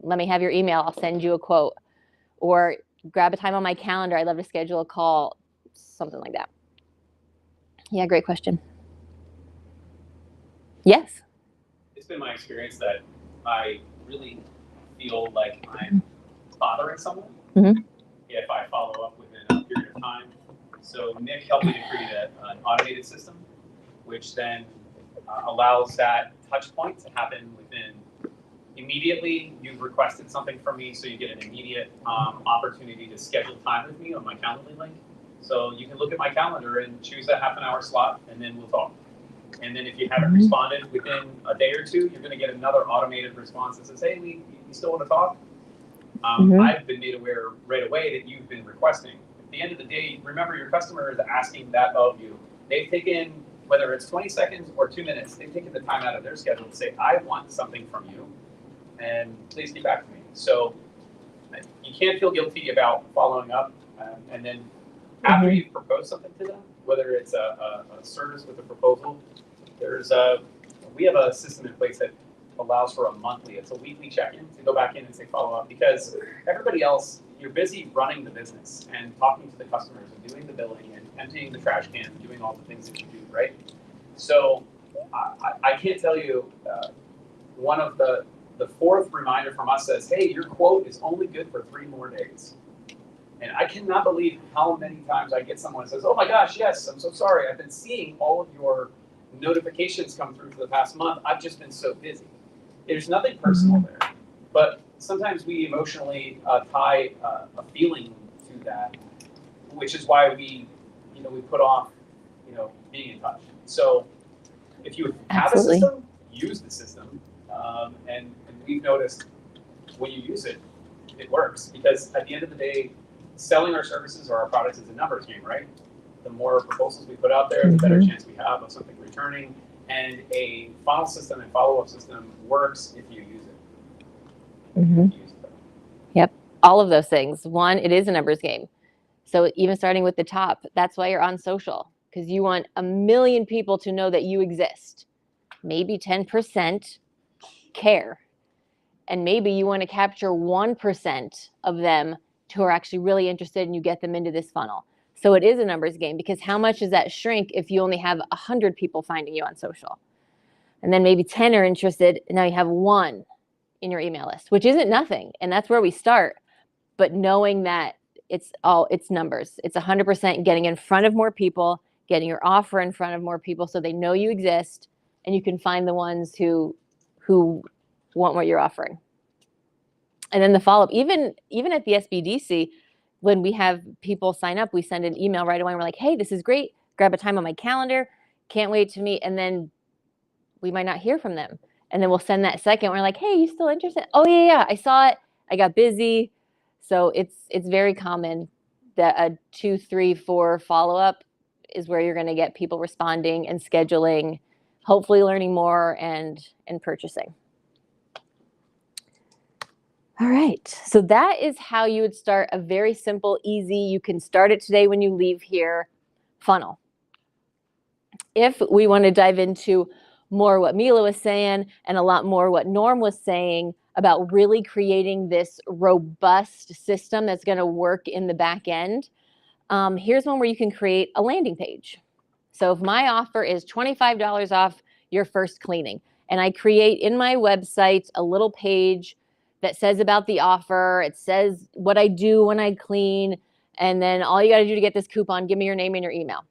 let me have your email. I'll send you a quote. Or grab a time on my calendar. I'd love to schedule a call, something like that. Yeah, great question. Yes? It's been my experience that I really feel like I'm bothering someone if I follow up within a period of time. So Nick helped me to create an automated system, which then allows that touch point to happen within immediately. You've requested something from me, so you get an immediate opportunity to schedule time with me on my Calendly link. So you can look at my calendar and choose a half-an-hour slot, and then we'll talk. And then if you haven't responded within a day or two, you're going to get another automated response that says, hey, we still want to talk? I've been made aware right away that you've been requesting. At the end of the day, remember your customer is asking that of you. They've taken, whether it's 20 seconds or 2 minutes, they've taken the time out of their schedule to say, I want something from you, and please get back to me. So you can't feel guilty about following up. And then after you've proposed something to them, whether it's a service with a proposal, we have a system in place that allows for a monthly, it's a weekly check-in to go back in and say follow up, because everybody else, you're busy running the business and talking to the customers and doing the billing and emptying the trash cans and doing all the things that you do, right? So I can't tell you, one of the fourth reminder from us says, hey, your quote is only good for 3 more days. And I cannot believe how many times I get someone who says, oh my gosh, yes, I'm so sorry. I've been seeing all of your notifications come through for the past month. I've just been so busy. There's nothing personal there. But sometimes we emotionally tie a feeling to that, which is why we put off, being in touch. So if you have a system, use the system. And we've noticed when you use it, it works. Because at the end of the day, selling our services or our products is a numbers game, right? The more proposals we put out there, the better chance we have of something returning. And a funnel system and follow-up system works if you use it. Yep, all of those things. One, it is a numbers game. So even starting with the top, that's why you're on social, because you want 1 million people to know that you exist. Maybe 10% care. And maybe you want to capture 1% of them who are actually really interested, and you get them into this funnel. So it is a numbers game, because how much does that shrink if you only have 100 people finding you on social? And then maybe 10 are interested, and now you have 1 in your email list, which isn't nothing. And that's where we start. But knowing that it's numbers. It's 100% getting in front of more people, getting your offer in front of more people so they know you exist, and you can find the ones who want what you're offering. And then the follow-up, even at the SBDC, when we have people sign up, we send an email right away. And we're like, hey, this is great. Grab a time on my calendar. Can't wait to meet. And then we might not hear from them. And then we'll send that second. We're like, hey, you still interested? Oh, yeah, I saw it. I got busy. So it's very common that a 2, 3, 4 follow-up is where you're going to get people responding and scheduling, hopefully learning more and purchasing. All right, so that is how you would start a very simple, easy, you can start it today when you leave here, funnel. If we want to dive into more what Mila was saying and a lot more what Norm was saying about really creating this robust system that's going to work in the back end, here's one where you can create a landing page. So if my offer is $25 off your first cleaning, and I create in my website a little page that says about the offer, it says what I do when I clean, and then all you got to do to get this coupon, give me your name and your email.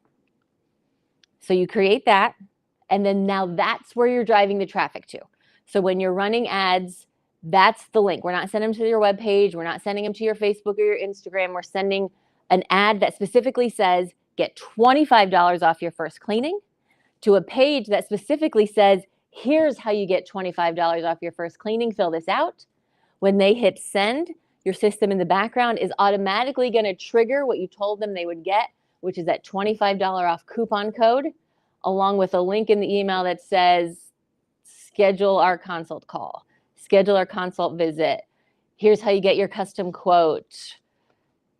So you create that, and then now that's where you're driving the traffic to. So when you're running ads, that's the link. We're not sending them to your webpage. We're not sending them to your Facebook or your Instagram. We're sending an ad that specifically says, get $25 off your first cleaning, to a page that specifically says, here's how you get $25 off your first cleaning. Fill this out. When they hit send, your system in the background is automatically going to trigger what you told them they would get, which is that $25 off coupon code, along with a link in the email that says, schedule our consult call, schedule our consult visit. Here's how you get your custom quote.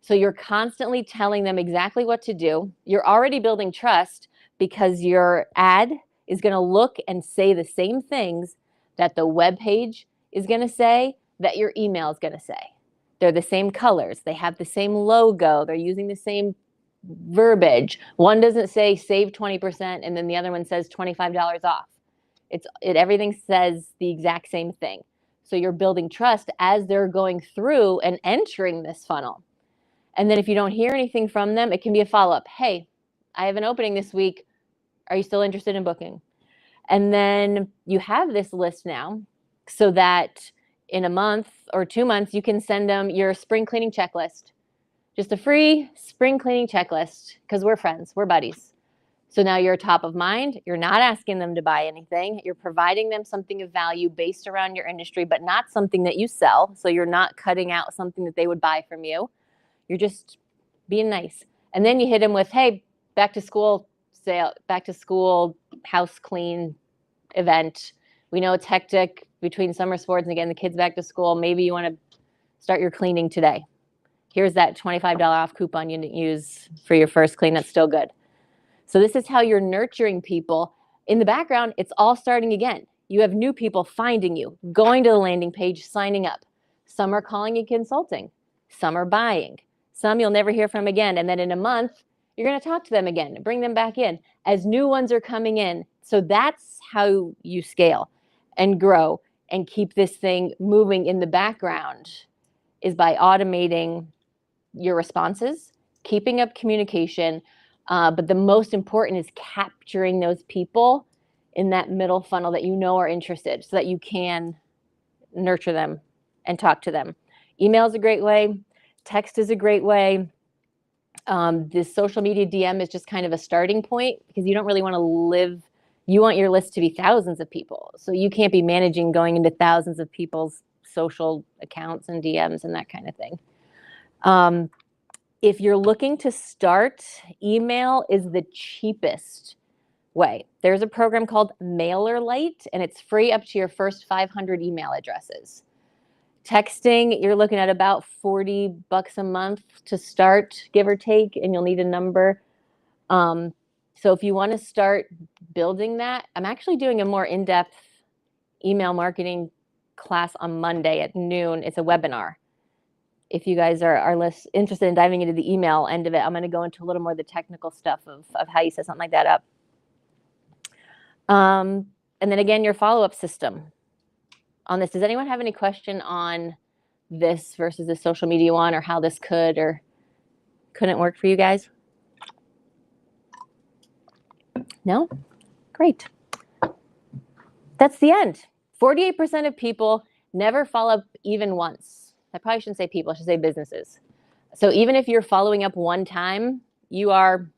So you're constantly telling them exactly what to do. You're already building trust because your ad is going to look and say the same things that the web page is going to say, that your email is going to say. They're the same colors. They have the same logo. They're using the same verbiage. One doesn't say save 20% and then the other one says $25 off. Everything says the exact same thing. So you're building trust as they're going through and entering this funnel. And then if you don't hear anything from them, it can be a follow-up. Hey, I have an opening this week. Are you still interested in booking? And then you have this list now so that in a month or 2 months, you can send them your spring cleaning checklist. Just a free spring cleaning checklist because we're friends, we're buddies. So now you're top of mind. You're not asking them to buy anything. You're providing them something of value based around your industry, but not something that you sell. So you're not cutting out something that they would buy from you. You're just being nice. And then you hit them with, hey, back to school sale, back to school house clean event. We know it's hectic between summer sports and getting the kids back to school. Maybe you want to start your cleaning today. Here's that $25 off coupon you didn't use for your first clean. That's still good. So this is how you're nurturing people. In the background, it's all starting again. You have new people finding you, going to the landing page, signing up. Some are calling you consulting. Some are buying. Some you'll never hear from again. And then in a month, you're going to talk to them again, bring them back in as new ones are coming in. So that's how you scale and grow and keep this thing moving in the background, is by automating your responses, keeping up communication. But the most important is capturing those people in that middle funnel that you know are interested so that you can nurture them and talk to them. Email is a great way. Text is a great way. This social media DM is just kind of a starting point because you don't really want to you want your list to be thousands of people. So you can't be managing going into thousands of people's social accounts and DMs and that kind of thing. If you're looking to start, email is the cheapest way. There's a program called MailerLite, and it's free up to your first 500 email addresses. Texting, you're looking at about $40 a month to start, give or take, and you'll need a number. So if you want to start building that, I'm actually doing a more in-depth email marketing class on Monday at noon. It's a webinar. If you guys are less interested in diving into the email end of it, I'm going to go into a little more of the technical stuff of how you set something like that up. And then again, your follow-up system on this. Does anyone have any question on this versus the social media one, or how this could or couldn't work for you guys? No? Great. That's the end. 48% of people never follow up even once. I probably shouldn't say people, I should say businesses. So even if you're following up one time, you are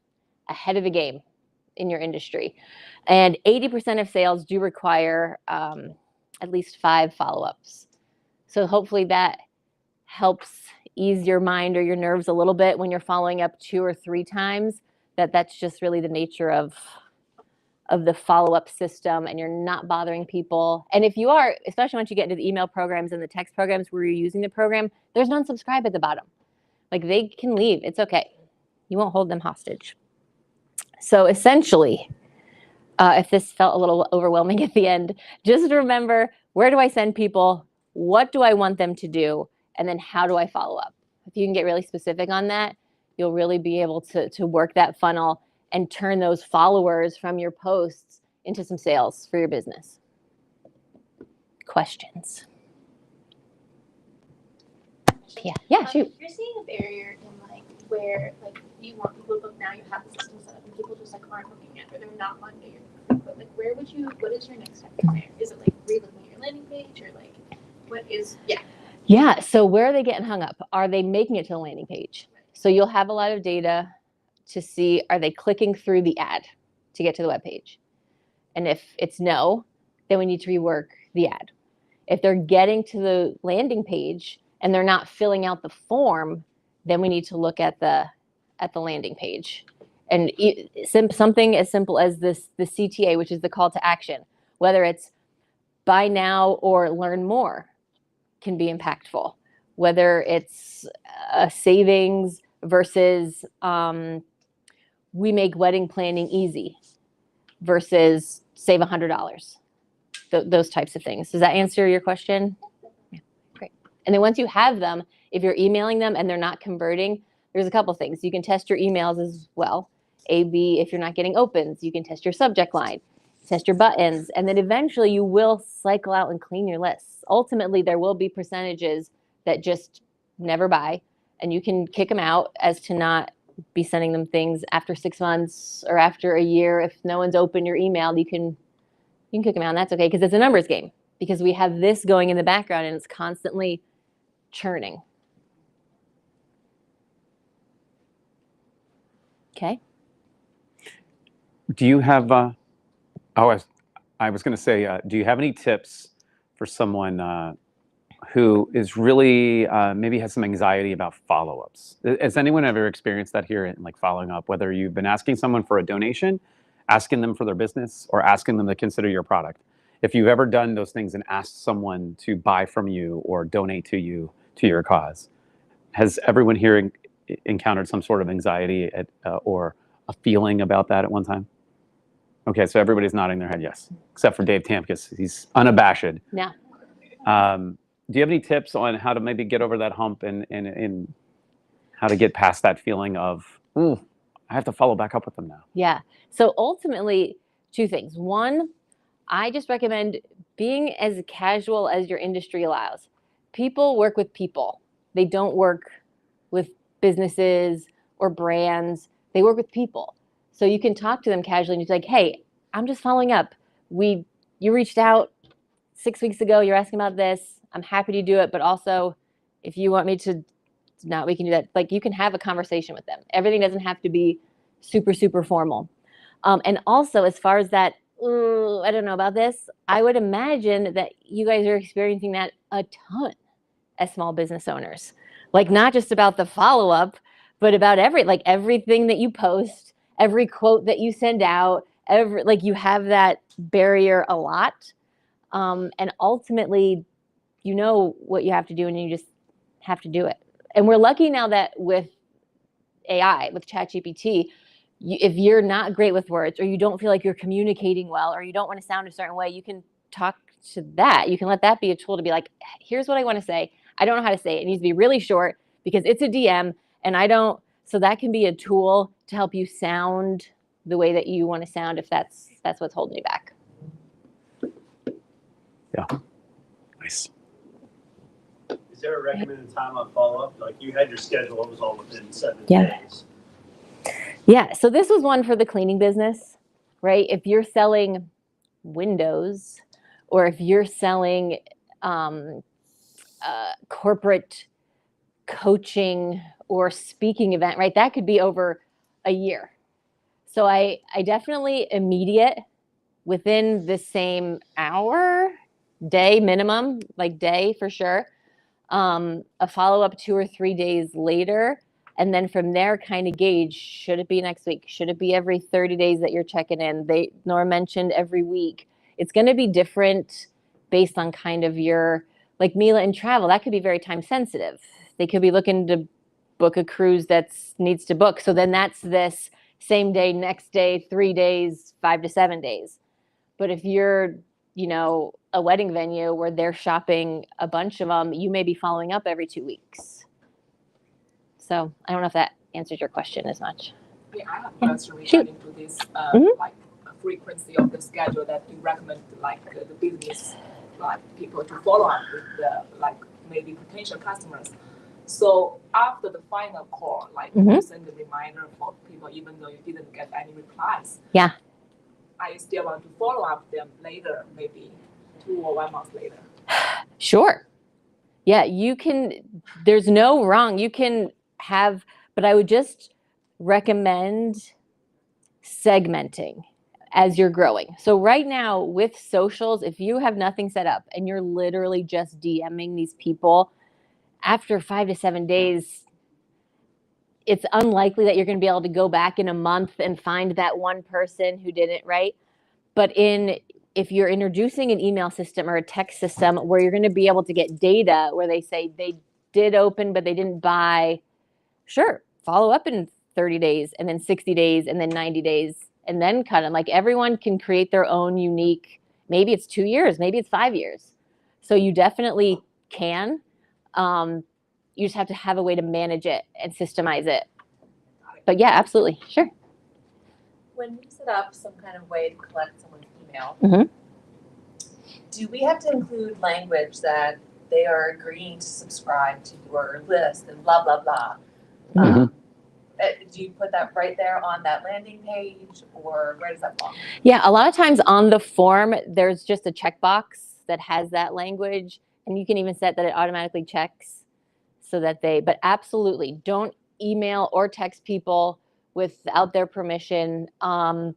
ahead of the game in your industry. And 80% of sales do require at least 5 follow-ups. So hopefully that helps ease your mind or your nerves a little bit when you're following up 2 or 3 times, that's just really the nature of the follow-up system, and you're not bothering people. And if you are, especially once you get into the email programs and the text programs where you're using the program, there's an unsubscribe at the bottom. Like, they can leave. It's okay. You won't hold them hostage. So essentially, if this felt a little overwhelming at the end, just remember, where do I send people? What do I want them to do? And then how do I follow up? If you can get really specific on that, you'll really be able to work that funnel and turn those followers from your posts into some sales for your business. Questions? Yeah, shoot. You're seeing a barrier in where you want people to book now, you have the system set up, and people just aren't booking yet, or they're not on your group. But what is your next step from there? Is it relooking at your landing page, or what is? Yeah. So where are they getting hung up? Are they making it to the landing page? So you'll have a lot of data to see, are they clicking through the ad to get to the web page? And if it's no, then we need to rework the ad. If they're getting to the landing page and they're not filling out the form, then we need to look at the landing page. And something as simple as the CTA, which is the call to action, whether it's buy now or learn more, can be impactful. Whether it's a savings versus we make wedding planning easy versus save $100. Those types of things. Does that answer your question? Yeah, great. And then once you have them, if you're emailing them and they're not converting, there's a couple things. You can test your emails as well. A/B, if you're not getting opens, you can test your subject line, test your buttons, and then eventually you will cycle out and clean your lists. Ultimately, there will be percentages that just never buy, and you can kick them out as to not be sending them things after 6 months or after a year. If no one's opened your email, you can kick them out, and that's okay, because it's a numbers game, because we have this going in the background and it's constantly churning. Okay. Do you have, I was going to say, do you have any tips for someone who is really, maybe has some anxiety about follow-ups? Has anyone ever experienced that here in like following up, whether you've been asking someone for a donation, asking them for their business, or asking them to consider your product? If you've ever done those things and asked someone to buy from you or donate to you, to your cause, has everyone here encountered some sort of anxiety or a feeling about that at one time? Okay, so everybody's nodding their head yes, except for Dave Tamkus. He's unabashed. Yeah. Do you have any tips on how to maybe get over that hump and how to get past that feeling of, ooh, I have to follow back up with them now? Yeah. So ultimately, two things. One, I just recommend being as casual as your industry allows. People work with people. They don't work with businesses or brands. They work with people. So you can talk to them casually and you're like, hey, I'm just following up. You reached out 6 weeks ago. You're asking about this. I'm happy to do it. But also, if you want me to not, we can do that. Like, you can have a conversation with them. Everything doesn't have to be super, super formal. And also, as far as that, I don't know about this, I would imagine that you guys are experiencing that a ton as small business owners. Like, not just about the follow-up, but about everything that you post, every quote that you send out, you have that barrier a lot. And ultimately, you know what you have to do, and you just have to do it. And we're lucky now that with AI, with ChatGPT, if you're not great with words, or you don't feel like you're communicating well, or you don't want to sound a certain way, you can talk to that. You can let that be a tool to be like, here's what I want to say. I don't know how to say it. It needs to be really short because it's a DM and I don't. So that can be a tool to help you sound the way that you want to sound, if that's what's holding you back. Yeah. Nice. Is there a recommended time on follow-up? Like, you had your schedule, it was all within 7 Yeah. days. Yeah, so this was one for the cleaning business, right? If you're selling windows, or if you're selling corporate coaching or speaking event, right? That could be over a year. So I definitely immediate, within the same hour, day minimum, like day for sure. A follow-up 2 or 3 days later. And then from there, kind of gauge, should it be next week? Should it be every 30 days that you're checking in? Nora mentioned every week. It's going to be different based on kind of your, like Mila in travel, that could be very time sensitive. They could be looking to book a cruise that needs to book. So then that's this same day, next day, 3 days, 5 to 7 days. But if you're, a wedding venue where they're shopping a bunch of them, you may be following up every 2 weeks. So I don't know if that answers your question as much. Yeah, I have a question regarding to this, like frequency of the schedule that you recommend, like the business, like people to follow up with the, like maybe potential customers. So after the final call, like you send a reminder for people, even though you didn't get any replies. Yeah. I still want to follow up them later, maybe 2 or 1 month later. Sure. Yeah, you can, there's no wrong. You can have, but I would just recommend segmenting as you're growing. So right now with socials, if you have nothing set up and you're literally just DMing these people, after 5 to 7 days, it's unlikely that you're going to be able to go back in a month and find that one person who didn't, right? But if you're introducing an email system or a text system where you're going to be able to get data where they say they did open, but they didn't buy, sure, follow up in 30 days and then 60 days and then 90 days and then cut them. Like, everyone can create their own unique, maybe it's 2 years, maybe it's 5 years. So you definitely can. You just have to have a way to manage it and systemize it. But yeah, absolutely. Sure. When we set up some kind of way to collect someone's email, Mhm. do we have to include language that they are agreeing to subscribe to your list and blah, blah, blah? Mhm. Do you put that right there on that landing page, or where does that belong? Yeah, a lot of times on the form, there's just a checkbox that has that language, and you can even set that it automatically checks so that but absolutely don't email or text people without their permission. And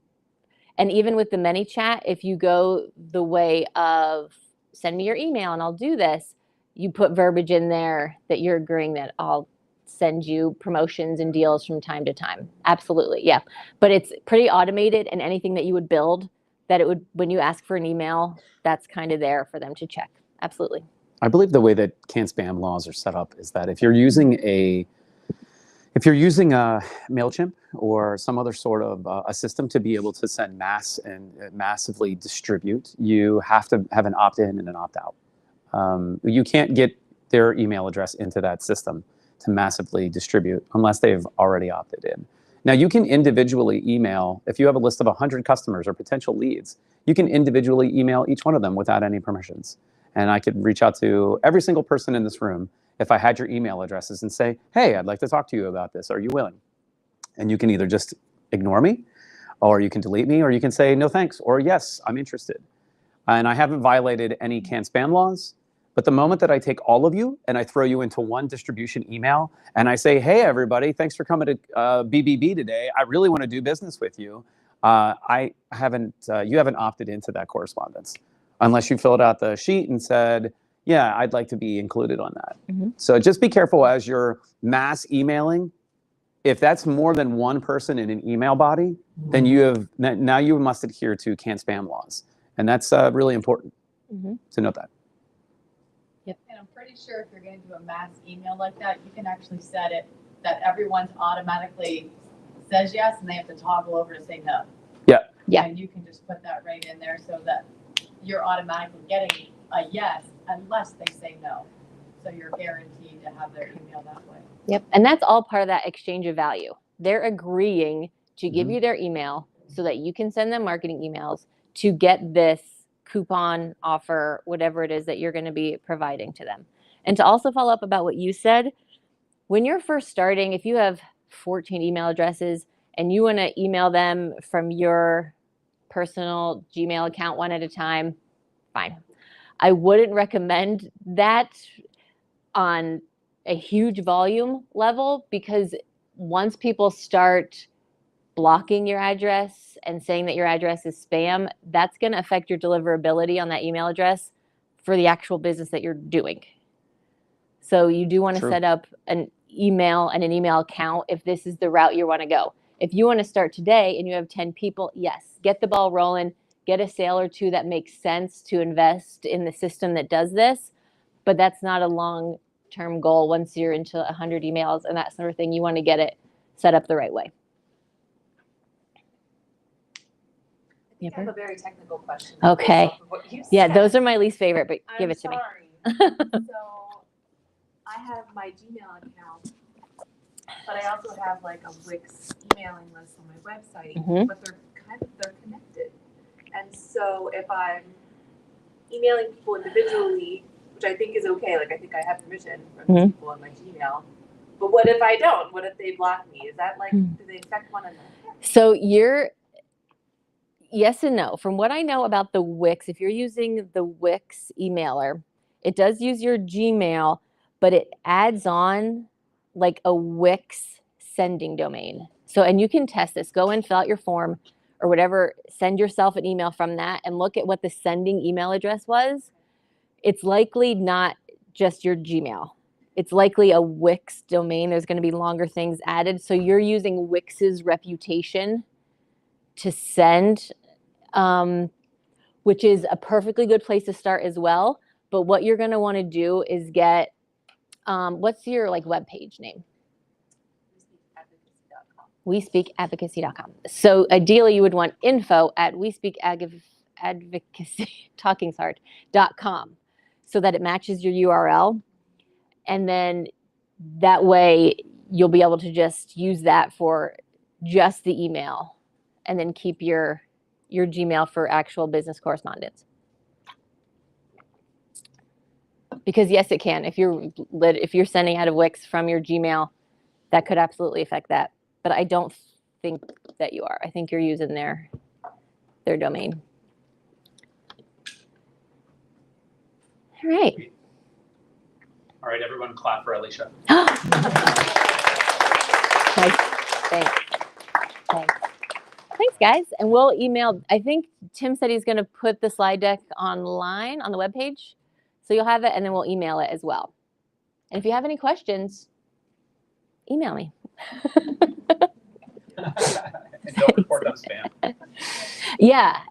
even with the ManyChat, if you go the way of send me your email and I'll do this, you put verbiage in there that you're agreeing that I'll send you promotions and deals from time to time. Absolutely, yeah. But it's pretty automated, and anything that you would build, that it would, when you ask for an email, that's kind of there for them to check. Absolutely. I believe the way that can spam laws are set up is that if you're using a MailChimp or some other sort of a system to be able to send mass and massively distribute, you have to have an opt-in and an opt-out. You can't get their email address into that system to massively distribute unless they've already opted in. Now, you can individually email, if you have a list of 100 customers or potential leads, you can individually email each one of them without any permissions. And I could reach out to every single person in this room if I had your email addresses and say, hey, I'd like to talk to you about this. Are you willing? And you can either just ignore me, or you can delete me, or you can say, no thanks, or yes, I'm interested. And I haven't violated any can spam laws. But the moment that I take all of you and I throw you into one distribution email and I say, hey, everybody, thanks for coming to BBB today. I really want to do business with you. You haven't opted into that correspondence unless you filled out the sheet and said, yeah, I'd like to be included on that. Mm-hmm. So just be careful as you're mass emailing. If that's more than one person in an email body, then now you must adhere to can spam laws. And that's really important to note that. And I'm pretty sure if you're going to do a mass email like that, you can actually set it that everyone's automatically says yes, and they have to toggle over to say no. Yeah. And you can just put that right in there so that you're automatically getting a yes unless they say no. So you're guaranteed to have their email that way. Yep. And that's all part of that exchange of value. They're agreeing to give you their email so that you can send them marketing emails to get this coupon, offer, whatever it is that you're going to be providing to them. And to also follow up about what you said, when you're first starting, if you have 14 email addresses and you want to email them from your personal Gmail account one at a time, fine. I wouldn't recommend that on a huge volume level, because once people start blocking your address and saying that your address is spam, that's going to affect your deliverability on that email address for the actual business that you're doing. So you do want to set up an email and an email account if this is the route you want to go. If you want to start today and you have 10 people, yes, get the ball rolling, get a sale or two that makes sense to invest in the system that does this, but that's not a long-term goal. Once you're into 100 emails and that sort of thing, you want to get it set up the right way. I have a very technical question. Okay. Based off of what you Yeah, said. those are my least favorite, but give it to me. So I have my Gmail account, but I also have like a Wix emailing list on my website, but they're connected. And so if I'm emailing people individually, which I think is okay, like I think I have permission from these people on my Gmail, but what if I don't? What if they block me? Is that like, do they affect one another? So yes and no. From what I know about the Wix, if you're using the Wix emailer, it does use your Gmail, but it adds on like a Wix sending domain. So, and you can test this. Go and fill out your form or whatever, send yourself an email from that and look at what the sending email address was. It's likely not just your Gmail. It's likely a Wix domain. There's going to be longer things added. So you're using Wix's reputation to send, which is a perfectly good place to start as well. But what you're going to want to do is get, what's your like web page name? WeSpeakAdvocacy.com. So ideally you would want info@WeSpeakAdvocacy.com so that it matches your URL. And then that way you'll be able to just use that for just the email, and then keep your Gmail for actual business correspondence. Because yes, it can. If you're sending out of Wix from your Gmail, that could absolutely affect that. But I don't think that you are. I think you're using their domain. All right. All right, everyone clap for Alicia. Nice. Thanks. Thanks, guys. And we'll email. I think Tim said he's going to put the slide deck online on the webpage. So you'll have it, and then we'll email it as well. And if you have any questions, email me. And don't report them spam. Yeah.